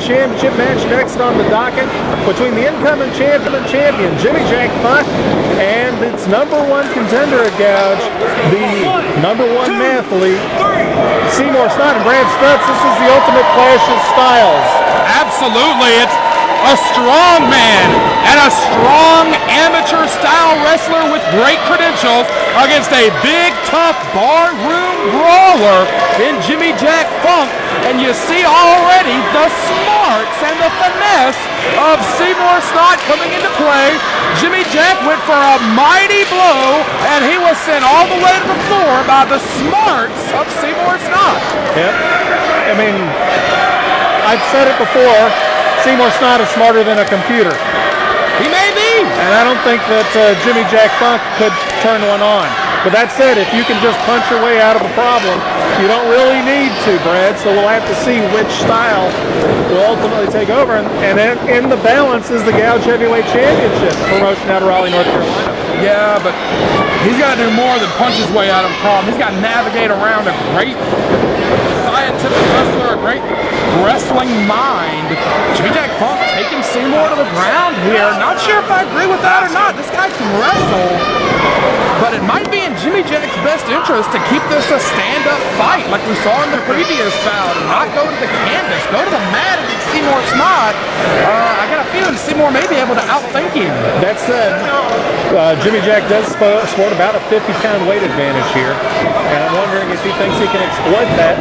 Championship match next on the docket between the incoming champion Jimmy Jack Funk and its #1 contender at Gouge, the #1 mathlete Seymour Snott and Brad Stutz. This is the ultimate clash of styles. Absolutely, it's a strong man and a strong amateur style wrestler with great credentials against a big tough barroom brawler in Jimmy Jack Funk. And you see already the smarts and the finesse of Seymour Snott coming into play. Jimmy Jack went for a mighty blow, and he was sent all the way to the floor by the smarts of Seymour Snott. Yep. I mean, I've said it before, Seymour Snott is smarter than a computer. He may be. And I don't think that Jimmy Jack Funk could turn one on. But that said, if you can just punch your way out of a problem, you don't really need to, Brad. So we'll have to see which style will ultimately take over. And in the balance is the Gouge Heavyweight Championship promotion out of Raleigh, North Carolina. Yeah, but he's got to do more than punch his way out of a problem. He's got to navigate around a great scientific wrestler, a great wrestling mind. Jimmy Jack Funk taking Seymour to the ground here. Not sure if I agree with that or not. This guy can wrestle, but it might be in Jimmy Jack's best interest to keep this a stand-up fight like we saw in the previous bout and not go to the canvas, go to the mat against Seymour Snott. I got a feeling Seymour may be able to outthink him. That said, Jimmy Jack does sport about a 50-pound weight advantage here, and I'm wondering if he thinks he can exploit that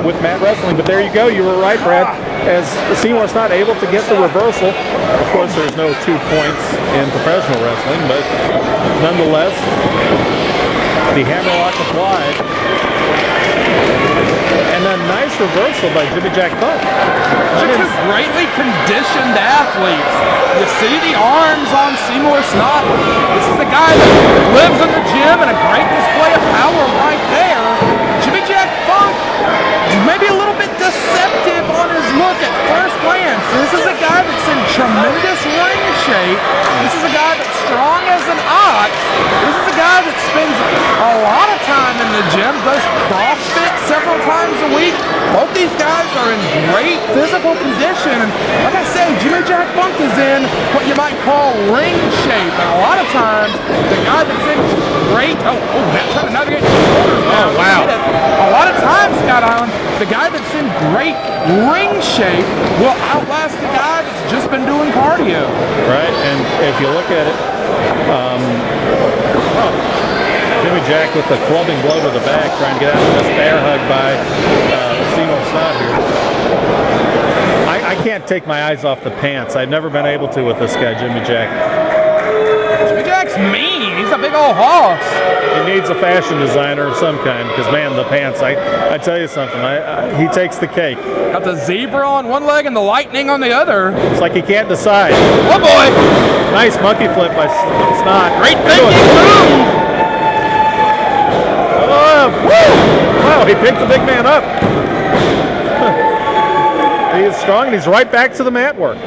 with mat wrestling. But there you go, you were right, Brad. As Seymour's not able to get the reversal, of course there's no 2 points in professional wrestling, but nonetheless, the hammerlock applied. And a nice reversal by Jimmy Jack Funk. Two greatly conditioned athletes. You see the arms on Seymour Snott. This is the guy that lives in the gym and a great display of power right there. Jimmy Jack Funk, maybe a little bit deceptive on his look at first glance. This is a guy that's in tremendous ring shape. This is a guy that's strong as an ox. This is a guy that spends a lot of time in the gym, does CrossFit several times a week. Both these guys are in great physical condition. And like I say, Jimmy Jack Funk is in what you might call ring shape. And a lot of times, the guy that's in great, trying to navigate the shoulders now. Oh, wow. A lot of times, Scott Island, the guy that's in great ring shape will outlast the guy that's just been doing cardio. Right, and if you look at it, Jimmy Jack with the clubbing blow to the back, trying to get out of this bear hug by Seymour Snott here. I can't take my eyes off the pants. I've never been able to with this guy, Jimmy Jack. Jimmy Jack's mean. He's a big old horse. He needs a fashion designer of some kind, because man, the pants, I tell you something, he takes the cake. Got the zebra on one leg and the lightning on the other. It's like he can't decide. Oh boy! Nice monkey flip by Snott. Great thinking move! Woo! Wow, he picked the big man up. He is strong, and he's right back to the mat work.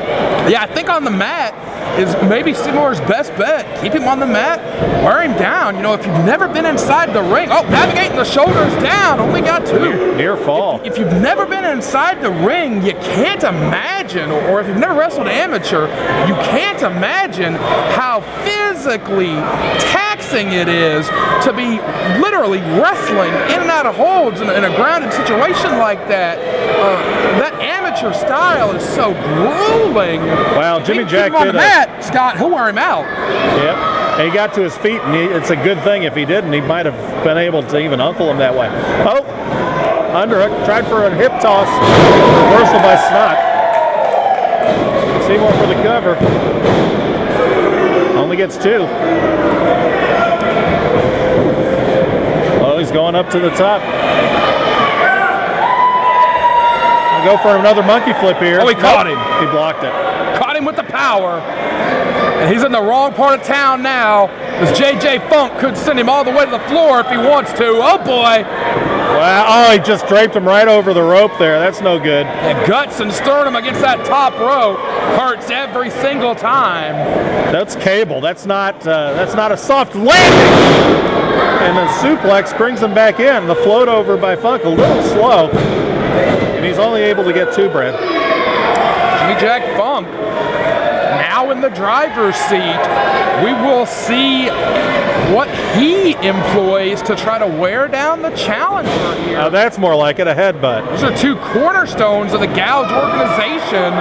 Yeah, I think on the mat is maybe Seymour's best bet. Keep him on the mat, wear him down. You know, if you've never been inside the ring, navigating the shoulders down, only got 2. Near fall. If you've never been inside the ring, you can't imagine, or if you've never wrestled amateur, you can't imagine how physically taxing it is to be literally wrestling in and out of holds in a grounded situation like that. That amateur style is so grueling. Wow, Jimmy Jack did that. Scott, he'll wear him out. Yep. And he got to his feet, and it's a good thing. If he didn't, he might have been able to even uncle him that way. Oh, underhook, tried for a hip toss. Reversal by Snott. Seymour for the cover. Only gets 2. Oh, he's going up to the top. Go for another monkey flip here. Oh, he caught him. He blocked it. Caught him with the power. And he's in the wrong part of town now, because JJ Funk could send him all the way to the floor if he wants to. Oh, boy. Wow. Oh, he just draped him right over the rope there. That's no good. And guts and sternum against that top rope hurts every single time. That's cable. That's not a soft landing. And the suplex brings him back in. The float over by Funk a little slow. And he's only able to get 2, Brad. Jimmy Jack Funk now in the driver's seat. We will see what he employs to try to wear down the challenger here. Now that's more like it, a headbutt. These are two cornerstones of the Gouge organization.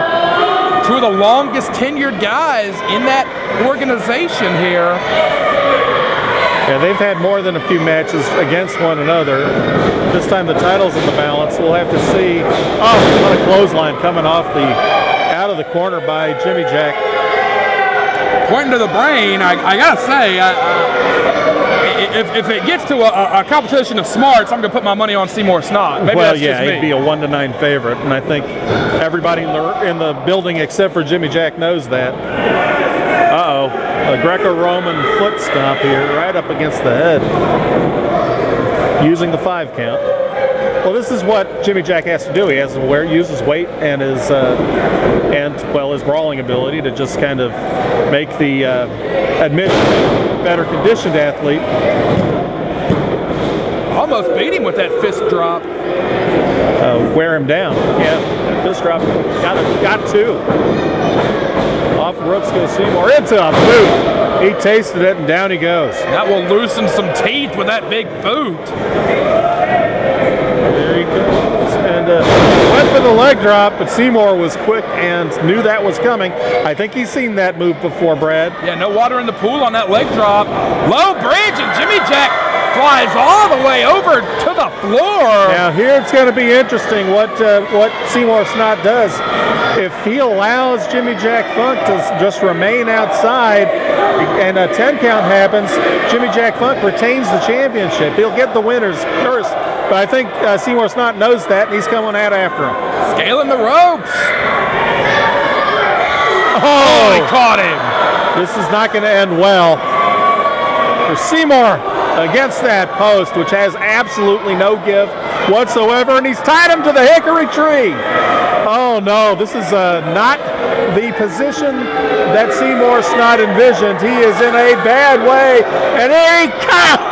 Two of the longest tenured guys in that organization here. Yeah, they've had more than a few matches against one another. This time the title's in the balance. We'll have to see. Oh, what a clothesline coming off out of the corner by Jimmy Jack. Pointing to the brain, I gotta say, if it gets to a competition of smarts, I'm gonna put my money on Seymour Snott. Maybe well, that's yeah, just me. he'd be a 1-9 favorite, and I think everybody in the building except for Jimmy Jack knows that. Uh-oh, a Greco-Roman foot stomp here, right up against the head, using the 5 count. Well, this is what Jimmy Jack has to do. He has to use his weight and his his brawling ability to just kind of make the admission better conditioned athlete. Almost beat him with that fist drop. Wear him down. Yeah, fist drop. Got two. Off the ropes goes Seymour into a boot. He tasted it and down he goes. That will loosen some teeth with that big boot. There he goes. And went for the leg drop, but Seymour was quick and knew that was coming. I think he's seen that move before, Brad. Yeah, no water in the pool on that leg drop. Low bridge, and Jimmy Jack flies all the way over to the floor. Now here it's going to be interesting what Seymour Snott does. If he allows Jimmy Jack Funk to just remain outside and a 10 count happens, Jimmy Jack Funk retains the championship. He'll get the winners first. But I think Seymour Snott knows that, and he's coming out after him. Scaling the ropes. Oh, he caught him. This is not going to end well for Seymour against that post, which has absolutely no give whatsoever, and he's tied him to the hickory tree. Oh no, this is not the position that Seymour Snott envisioned. He is in a bad way, and here he comes.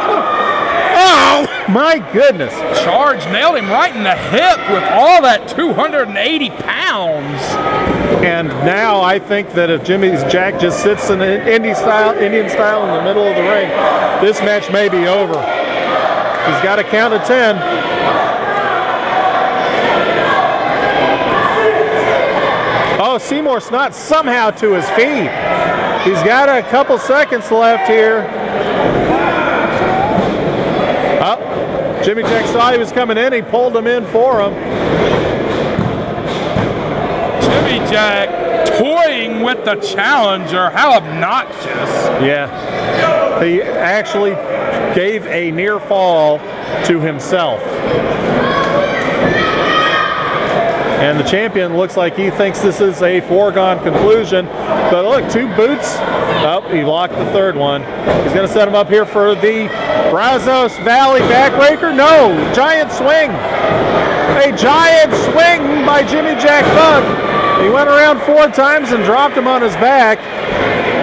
Oh my goodness. Charge nailed him right in the hip with all that 280 pounds. And now I think that if Jimmy Jack just sits in an Indian style in the middle of the ring, this match may be over. He's got to count to 10. Oh, Seymour Snott somehow to his feet. He's got a couple seconds left here. Oh, Jimmy Jack saw he was coming in. He pulled him in for him. Jimmy Jack toying with the challenger. How obnoxious. Yeah. He actually gave a near fall to himself. And the champion looks like he thinks this is a foregone conclusion. But look, 2 boots. Oh, he locked the third one. He's going to set him up here for the Brazos Valley backbreaker. No, giant swing. A giant swing by Jimmy Jack Funk. He went around 4 times and dropped him on his back.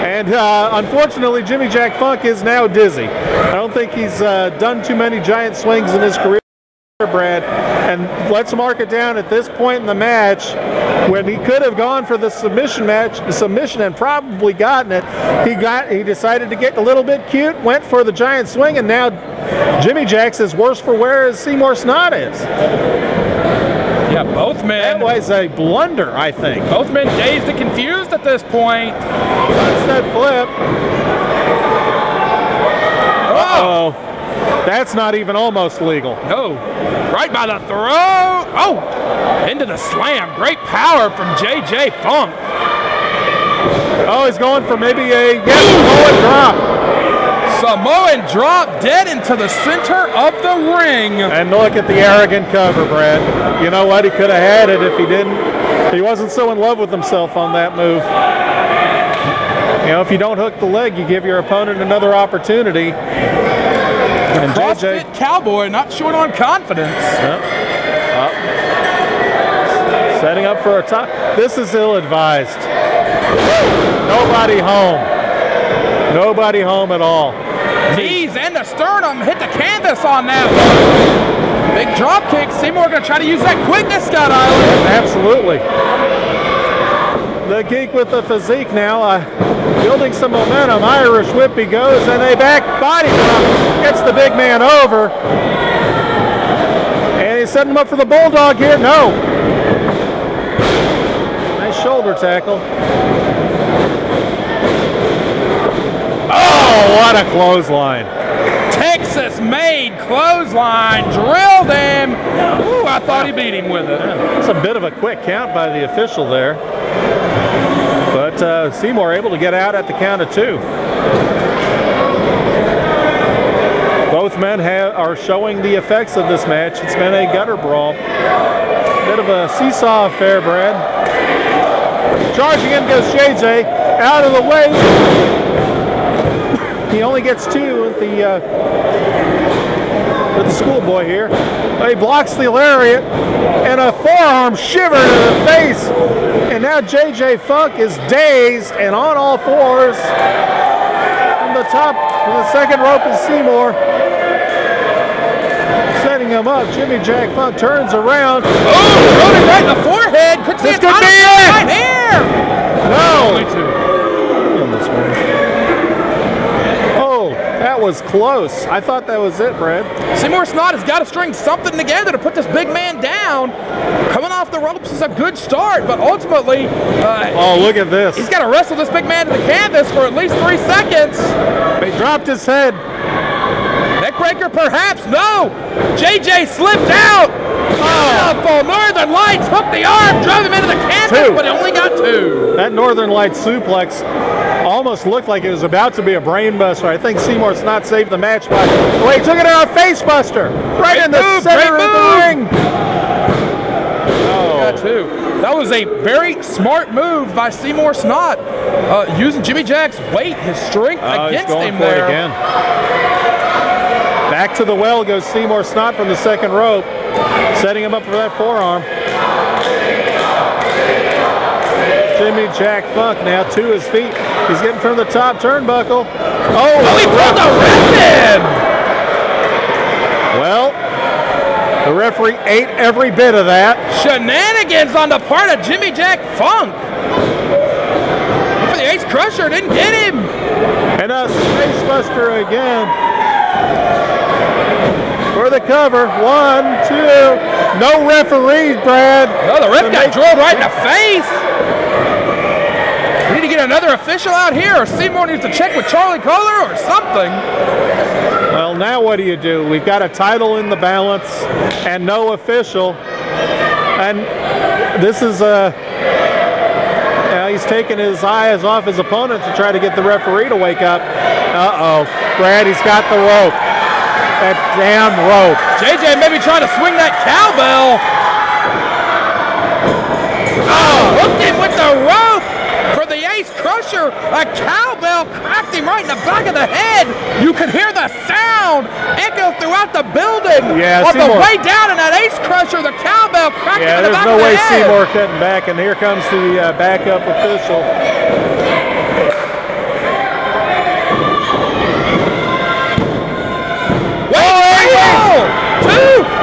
And unfortunately, Jimmy Jack Funk is now dizzy. I don't think he's done too many giant swings in his career, Brad. And let's mark it down at this point in the match, when he could have gone for the submission and probably gotten it. He decided to get a little bit cute, went for the giant swing, and now Jimmy Jack's as worse for wear as Seymour Snott is. Yeah, both men. That was a blunder, I think. Both men dazed and confused at this point. That's that flip. Uh-oh. That's not even almost legal. No. Right by the throat. Oh, into the slam. Great power from JJ Funk. Oh, he's going for maybe a Samoan drop. Samoan drop dead into the center of the ring. And look at the arrogant cover, Brad. You know what? He could have had it if he didn't. He wasn't so in love with himself on that move. You know, if you don't hook the leg, you give your opponent another opportunity. And CrossFit JJ, Cowboy not short on confidence. Setting up for a top. This is ill-advised. Nobody home. Nobody home at all. Knees and the sternum hit the canvas on that one. Big drop kick. Seymour going to try to use that quickness, Scott Island. Absolutely. The Geek with the physique now, building some momentum. Irish whip he goes, and a back body drop gets the big man over. And he's setting him up for the Bulldog here. No. Nice shoulder tackle. Oh, what a clothesline. Texas-made clothesline, drilled him. Ooh, I thought he beat him with it. It's a bit of a quick count by the official there. But Seymour able to get out at the count of 2. Both men are showing the effects of this match. It's been a gutter brawl. Bit of a seesaw affair, Brad. Charging in goes JJ. Out of the way. He only gets 2 with the schoolboy here. He blocks the lariat and a forearm shiver to the face. And now JJ Funk is dazed and on all fours. From the top of the second rope is Seymour. Setting him up. Jimmy Jack Funk turns around. Oh, rolling right in the forehead. This could be it. Right here. No. Only 2. That was close. I thought that was it, Brad. Seymour Snott has got to string something together to put this big man down. Coming off the ropes is a good start, but ultimately, oh, look at this. He's got to wrestle this big man to the canvas for at least 3 seconds. He dropped his head. Neckbreaker, perhaps. No. JJ slipped out. Oh, Northern Lights hooked the arm, drove him into the canvas, but he only got 2. That Northern Lights suplex almost looked like it was about to be a brain buster. I think Seymour Snott saved the match by the way he took it out, a face buster right in the center of the ring. Oh. Got 2. That was a very smart move by Seymour Snott, using Jimmy Jack's weight, his strength against him there. Again. Back to the well goes Seymour Snott from the second rope, setting him up for that forearm. Jimmy Jack Funk now to his feet. He's getting from the top turnbuckle. Oh, he pulled the ref in! Well, the referee ate every bit of that. Shenanigans on the part of Jimmy Jack Funk. For the Ace Crusher, didn't get him. And a Space Buster again. For the cover, 1, 2. No referees, Brad. No, the ref got drilled right in the face. We need to get another official out here, or Seymour needs to check with Charlie Kohler or something. Well, now what do? We've got a title in the balance and no official. And this is he's taking his eyes off his opponent to try to get the referee to wake up. Uh-oh. Brad, he's got the rope. That damn rope. JJ maybe trying to swing that cowbell. Oh, hooked him with the rope for the Ace Crusher. A cowbell cracked him right in the back of the head. You could hear the sound echo throughout the building. Yeah, on the way down in that Ace Crusher, the cowbell cracked him in the back of the head. There's no way Seymour cutting back, and here comes the backup official.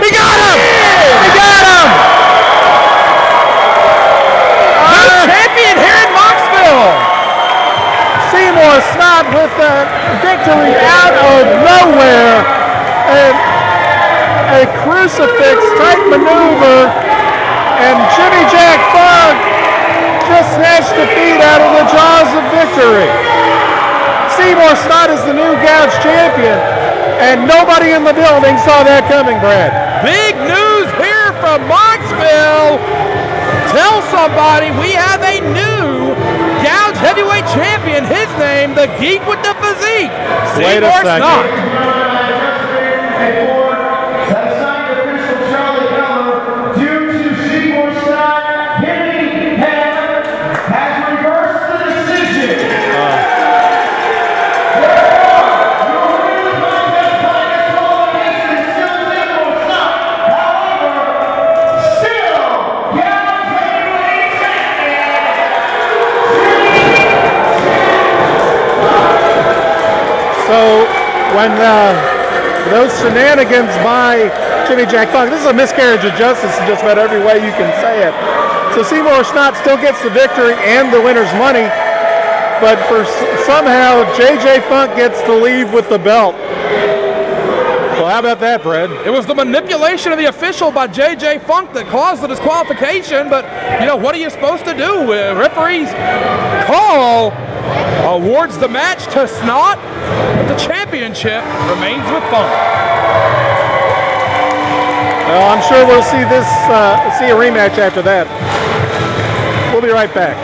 He got him! He got him! New champion here in Knoxville! Seymour Snott with a victory out of nowhere. And a crucifix type maneuver. And Jimmy Jack Funk just snatched defeat out of the jaws of victory. Seymour Snott is the new Gouge champion. And nobody in the building saw that coming, Brad. Big news here from Knoxville. Tell somebody we have a new Gouge heavyweight champion. His name, the Geek with the physique, Seymour Snott. So when those shenanigans by Jimmy Jack Funk, this is a miscarriage of justice in just about every way you can say it. So Seymour Snott still gets the victory and the winner's money, but somehow J.J. Funk gets to leave with the belt. Well, how about that, Brad? It was the manipulation of the official by J.J. Funk that caused the disqualification, but, you know, what are you supposed to do? Referees call awards the match to Snott, but the championship remains with Funk. Well, I'm sure we'll see a rematch after that. We'll be right back.